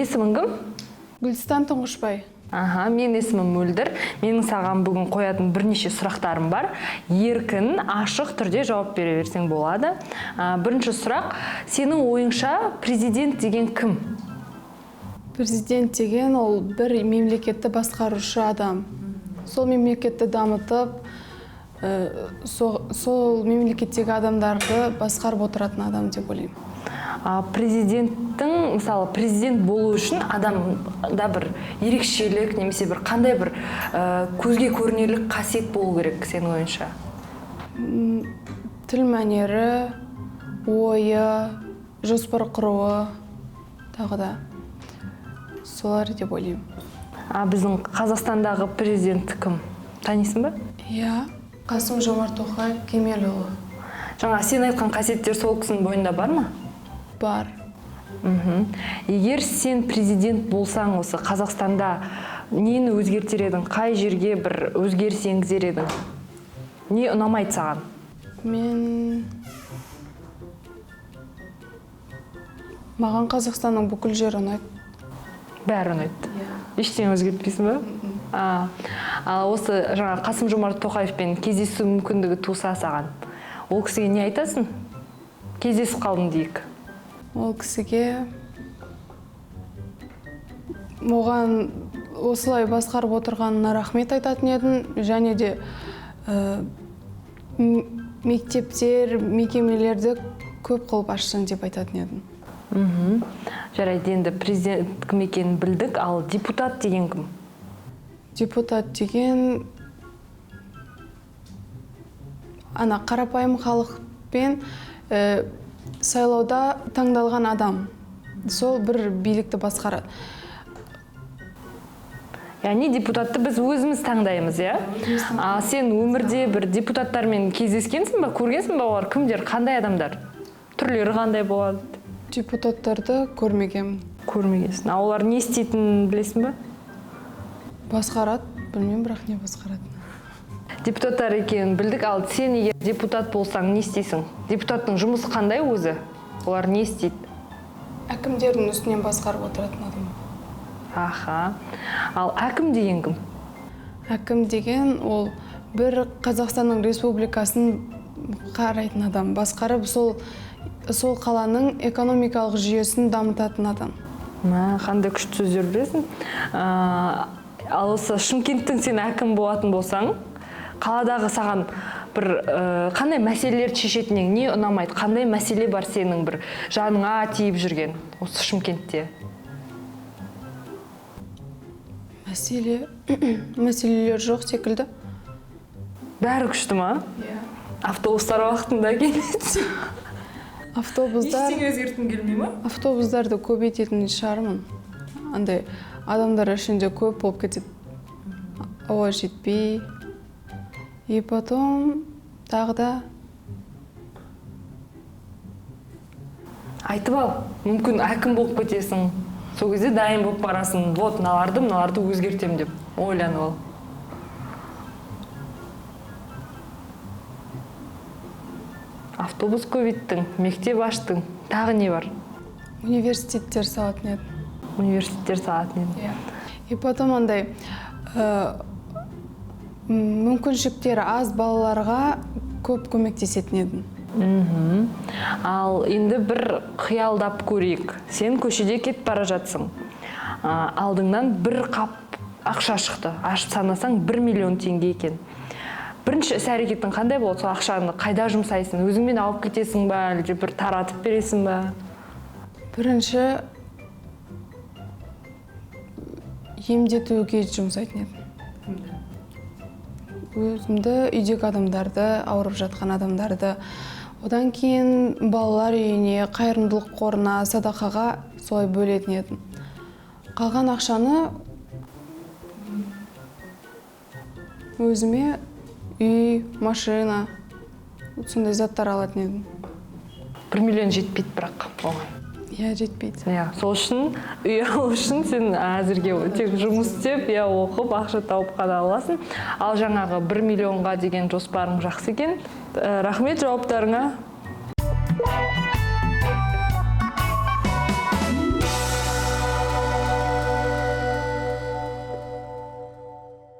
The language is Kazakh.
есімің кім? Гүлстан Тұңғышбай. Аха, мен есімім Мөлдір. Менің саған бүгін қоятын бірнеше сұрақтарым бар. Еркін, ашық түрде жауап бере берсең болады. Бірінші сұрақ, сенің ойыңша президент деген кім? Президент деген ол бір мемлекетті басқарушы адам. Сол мемлекетті дамытып, сол мемлекеттегі адамдарды басқарып отыратын адам деп ойлаймын. Президенттің, мысалы, президент болу үшін адамда бір ерекшелік, немесе бір қандай бір көзге көрінерлік қасиет болу керек сенің ойыңша? Тіл мәнері, ойы, жоспар құруы, тағы да солар деп ойлаймын. Біздің Қазақстандағы президент кім? Танисың ба? Иә, Қасым-Жомарт Тоқаев Кемелұлы. Жаңа сен айтқан қасиеттер сол кісінің бойында бар ма? Бар. Егер сен президент болсаң, осы Қазақстанда нені өзгертер едің? Қай жерге бір өзгеріс енгізер едің? Не ұнамайды саған? Маған Қазақстанның бүкіл жері ұнайды. Бәрі ұнайды. Ештеңе өзгертпейсің ба? Осы жаңа Қасым-Жомарт Тоқаевпен кездесу мүмкіндігі туса саған, ол кісіге не айтасың? Кездесіп қалдың дейік. Ол кісіге оған осылай басқарып отырғанына рахмет айтатын едім, және де мектептер, мекемелерді көп қылып ашсын деп айтатын едім. Жарайды, енді президент кім екенін білдік, ал депутат деген кім? Депутат деген қарапайым халықпен сайлауда таңдалған адам. Сол бір билікті басқарады. Яғни депутатты біз өзіміз таңдаймыз, иә? Сен өмірде бір депутаттармен кездескенсің ба, көргенсің ба олар? Кімдер, қандай адамдар? Түрлері қандай болады? Депутаттарды көрмегенмін. Көрмегенсің. Олар не істейтінін білесің ба? Басқарады, білмеймін, бірақ не басқарады. Депутаттар екенін білдік, ал сен егер депутат болсаң не істейсің? Депутаттың жұмысы қандай өзі? Олар не істейді? Әкімдердің үстінен басқарып отыратын адам. Аха. Ал әкім деген кім? Әкім деген ол бір Қазақстанның республикасын қарайтын адам. Басқарып сол қаланың экономикалық жүйесін дамытатын адам. Қандай күшті сөздер білесің? Ал осы Шымкенттің сен әкім болатын болсаң, қаладағы саған бір қандай мәселелерді шешетінен не ұнамайды? Қандай мәселе бар сенің бір жаныңа тиіп жүрген осы Шымкентте? Мәселелер жоқ секілді. Бәрі күшті ма? Автобустар уақытында келмейді. Ештеңе өзгерткің келмей ма? Автобустарды көбейтетін шығармын. Андай адамдар ішінде көп болып кетеді. Ауа жетпей. И потом тағы да айтып ал, мүмкін әкім болып кетесің. Сол кезде дайын болып барасың. Вот, мыналарды өзгертем деп ойланып ал. Автобус көбейттің, мектеп аштың. Тағы не бар? Университеттер салатын еді. Университеттер салатын еді. И потом андай мүмкіншіліктері аз балаларға көп көмектесетін едім. Ал енді бір қиялдап көрейік. Сен көшеде кетіп бара жатсың. Алдыңнан бір қап ақша шықты. Ашып санасаң 1 миллион теңге екен. Бірінші іс-әрекеттің қандай болады? Сол ақшаны қайда жұмсайсың? Өзіңмен алып кетесің ба, әлде бір таратып бересің ба? Бірінші емдетуге жұмсайтын едім. Өзімді, үйдегі адамдарды, ауырып жатқан адамдарды, одан кейін балалар үйіне, қайырымдылық қорына, садақаға солай бөлетін едім. Қалған ақшаны өзіме үй, машина, сондай заттар алатын едім. 1 миллион жетпейді бірақ оған. Иә, жетпейді. Сол үшін, үй алу үшін сен әзірге тек жұмыс істеп, оқып, ақша тауып қана аласың. Ал жаңағы 1 миллионға деген жоспарың жақсы екен. Рахмет жауаптарыңа.